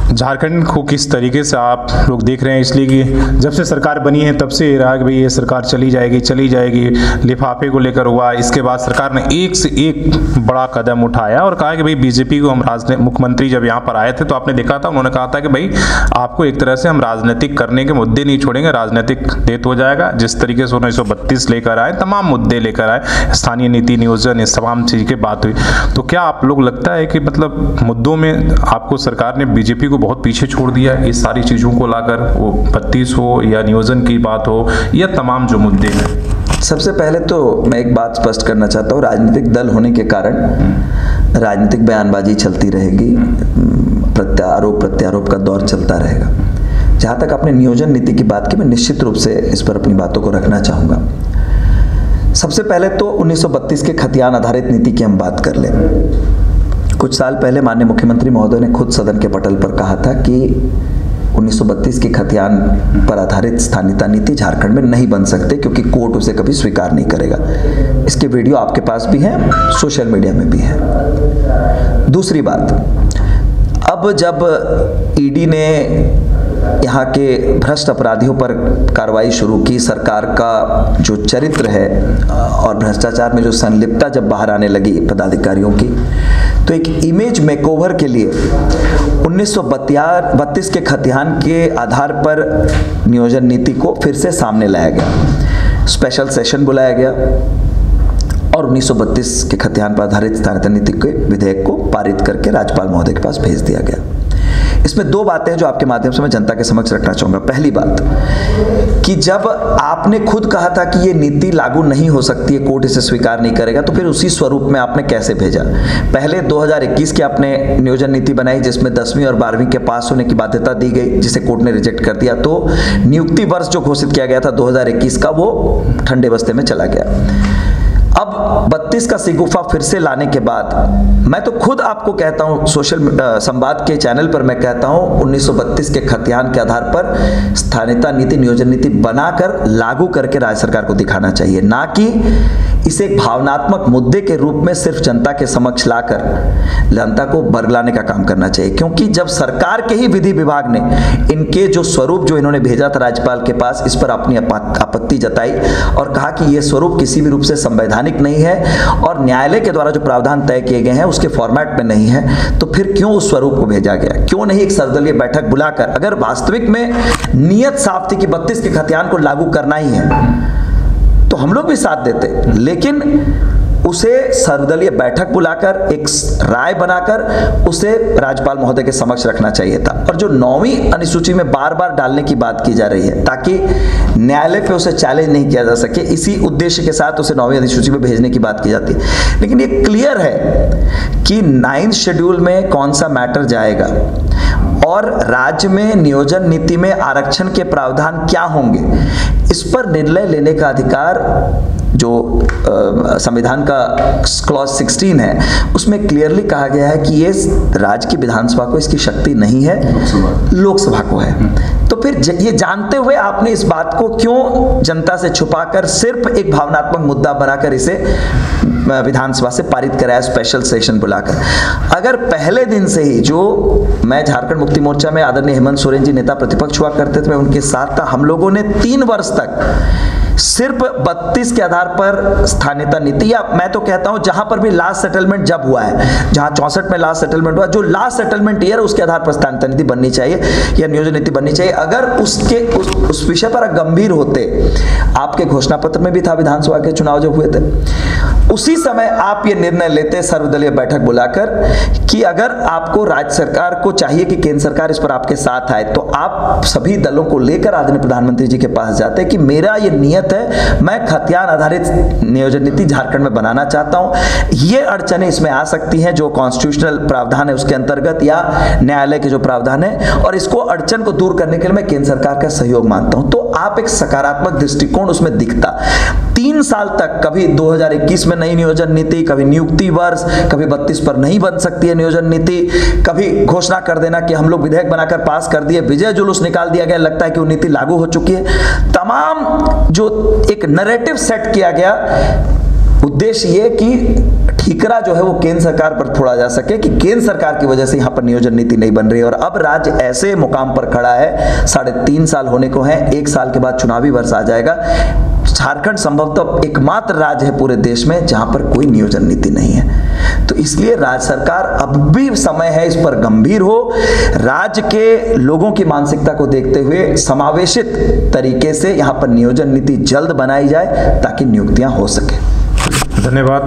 झारखंड को किस तरीके से आप लोग देख रहे हैं, इसलिए कि जब से सरकार बनी है तब से रहा कि भाई ये सरकार चली जाएगी, लिफाफे को लेकर हुआ। इसके बाद सरकार ने एक से एक बड़ा कदम उठाया और कहा कि भाई बीजेपी को हम मुख्यमंत्री जब यहाँ पर आए थे तो आपने देखा था उन्होंने कहा था कि भाई आपको एक तरह से हम राजनीतिक करने के मुद्दे नहीं छोड़ेंगे, राजनीतिक डेथ हो जाएगा। जिस तरीके से 1932 लेकर आए, तमाम मुद्दे लेकर आए, स्थानीय नीति नियोजन, इस तमाम चीज़ की बात हुई। तो क्या आप लोग लगता है कि मतलब मुद्दों में आपको सरकार ने बीजेपी को बहुत पीछे छोड़ दिया है, इस सारी चीज़ों को लाकर, वो 32 हो या नियोजन की बात हो या तमाम जो मुद्दे हैं? सबसे पहले तो मैं एक बात स्पष्ट करना चाहता हूँ, राजनीतिक दल होने के कारण राजनीतिक बयानबाजी चलती रहेगी, आरोप प्रत्यारोप का दौर चलता रहेगा। जहाँ तक आपने नियोजन नीति की बात की, मैं निश्चित रूप से इस पर अपनी बातों को रखना चाहूँगा। सबसे पहले तो 1932 के खतियान आधारित नीति की हम बात कर लें। कुछ साल पहले माननीय मुख्यमंत्री महोदय ने खुद सदन के पटल पर कहा था कि 1932 के खतियान पर आधारित स्थानीयता नीति झारखंड में नहीं बन सकते क्योंकि कोर्ट उसे कभी स्वीकार नहीं करेगा। इसके वीडियो आपके पास भी हैं, सोशल मीडिया में भी है। दूसरी बात, अब जब ईडी ने यहाँ के भ्रष्ट अपराधियों पर कार्रवाई शुरू की, सरकार का जो चरित्र है और भ्रष्टाचार में जो संलिप्तता जब बाहर आने लगी पदाधिकारियों की, तो एक इमेज मेकओवर के लिए 1932 के खतियान के आधार पर नियोजन नीति को फिर से सामने लाया गया। स्पेशल सेशन बुलाया गया और 1932 के खतियान पर आधारित स्थानीयता नीति के विधेयक को पारित करके राज्यपाल महोदय के पास भेज दिया गया। इसमें दो बातें हैं जो आपके माध्यम से मैं जनता के समक्ष रखना चाहूँगा। पहली बात कि जब आपने खुद कहा था कि ये नीति लागू नहीं हो सकती है, कोर्ट इसे स्वीकार नहीं करेगा, तो फिर उसी स्वरूप में आपने कैसे भेजा? पहले 2021 की आपने नियोजन नीति बनाई जिसमें 10वीं और 12वीं के पास होने की बाध्यता दी गई, जिसे कोर्ट ने रिजेक्ट कर दिया। तो नियुक्ति वर्ष जो घोषित किया गया था 2021 का, वो ठंडे बस्ते में चला गया। अब 32 का सिगुफा फिर से लाने के बाद मैं तो खुद आपको कहता हूं, सोशल संवाद के चैनल पर मैं कहता हूं 1932 के खतियान के आधार पर स्थानीयता नीति, नियोजन नीति बनाकर लागू करके राज्य सरकार को दिखाना चाहिए, ना कि इसे एक भावनात्मक मुद्दे के रूप में सिर्फ जनता के समक्ष लाकर जनता को बरगलाने का काम करना चाहिए। क्योंकि जब सरकार के ही विधि विभाग ने इनके जो स्वरूप जो इन्होंने भेजा था राज्यपाल के पास, इस पर अपनी आपत्ति जताई और कहा कि यह स्वरूप किसी भी रूप से संवैधानिक नहीं है और न्यायालय के द्वारा जो प्रावधान तय किए गए हैं उसके फॉर्मेट में नहीं है, तो फिर क्यों उस स्वरूप को भेजा गया? क्यों नहीं एक सर्वदलीय बैठक बुलाकर, अगर वास्तविक में नियत साफ थी कि 32 के खतियान को लागू करना ही है तो हम लोग भी साथ देते, लेकिन उसे सर्वदलीय बैठक बुलाकर एक राय बनाकर उसे राज्यपाल महोदय के समक्ष रखना चाहिए था। और जो 9वीं अनुसूची में बार बार डालने की बात की जा रही है ताकि न्यायालय पे उसे चैलेंज नहीं किया जा सके, इसी उद्देश्य के साथ उसे 9वीं अनुसूची में भेजने की बात की जाती है। लेकिन ये क्लियर है कि 9th शेड्यूल में कौन सा मैटर जाएगा और राज्य में नियोजन नीति में आरक्षण के प्रावधान क्या होंगे, इस पर निर्णय लेने का अधिकार जो संविधान का क्लॉज 16 है उसमें क्लियरली कहा गया है कि ये राज्य की विधानसभा को इसकी शक्ति नहीं है, लोकसभा को है। तो फिर ये जानते हुए आपने इस बात को क्यों जनता से छुपाकर सिर्फ एक भावनात्मक मुद्दा बनाकर इसे विधानसभा से पारित कराया, स्पेशल सेशन बुलाकर? अगर पहले दिन से ही, जो मैं झारखंड मुक्ति मोर्चा में आदरणीय हेमंत सोरेन जी नेता प्रतिपक्ष हुआ करते थे, मैं उनके साथ था, हम लोगों ने 3 वर्ष तक सिर्फ 32 के आधार पर स्थानीयता नीति, या मैं तो कहता हूं जहां पर भी लास्ट सेटलमेंट जब हुआ है, जहां 64 में लास्ट सेटलमेंट हुआ, जो लास्ट सेटलमेंट ईयर उसके आधार पर स्थानीयता नीति बननी चाहिए या नियोजन नीति बननी चाहिए। अगर उसके उस विषय पर गंभीर होते, आपके घोषणा पत्र में भी था विधानसभा के चुनाव जब हुए थे, उसी समय आप ये निर्णय लेते सर्वदलीय बैठक बुलाकर कि अगर आपको राज्य सरकार को चाहिए कि केंद्र सरकार इस पर आपके साथ आए, तो आप सभी दलों को लेकर आदरणीय प्रधानमंत्री जी के पास जाते कि मेरा ये नियत है, मैं खतियान आधारित नियोजन नीति झारखंड में बनाना चाहता हूं, ये अड़चनें इसमें आ सकती हैं जो कॉन्स्टिट्यूशनल प्रावधान है उसके अंतर्गत या न्यायालय के जो प्रावधान है, और इसको अड़चन को दूर करने के लिए मैं केंद्र सरकार का सहयोग मांगता हूं। तो आप एक सकारात्मक दृष्टिकोण उसमें दिखता। 3 साल तक कभी 2021 में नई नियोजन नीति, कभी नियुक्ति वर्ष, कभी 32 पर नहीं बन सकती है नियोजन नीति, कभी घोषणा कर देना कि हम लोग विधेयक बनाकर पास कर दिए, विजय जुलूस निकाल दिया गया, लगता है कि वो नीति लागू हो चुकी है। तमाम जो एक नैरेटिव सेट किया गया उद्देश्य ये कि ठीकरा जो है वो केंद्र सरकार पर फोड़ा जा सके कि केंद्र सरकार की वजह से यहाँ पर नियोजन नीति नहीं बन रही है। और अब राज्य ऐसे मुकाम पर खड़ा है, 3.5 साल होने को है, 1 साल के बाद चुनावी वर्ष आ जाएगा। झारखंड संभवतः एकमात्र राज्य है पूरे देश में जहां पर कोई नियोजन नीति नहीं है। तो इसलिए राज्य सरकार, अब भी समय है इस पर गंभीर हो, राज्य के लोगों की मानसिकता को देखते हुए समावेशित तरीके से यहां पर नियोजन नीति जल्द बनाई जाए ताकि नियुक्तियां हो सके। धन्यवाद।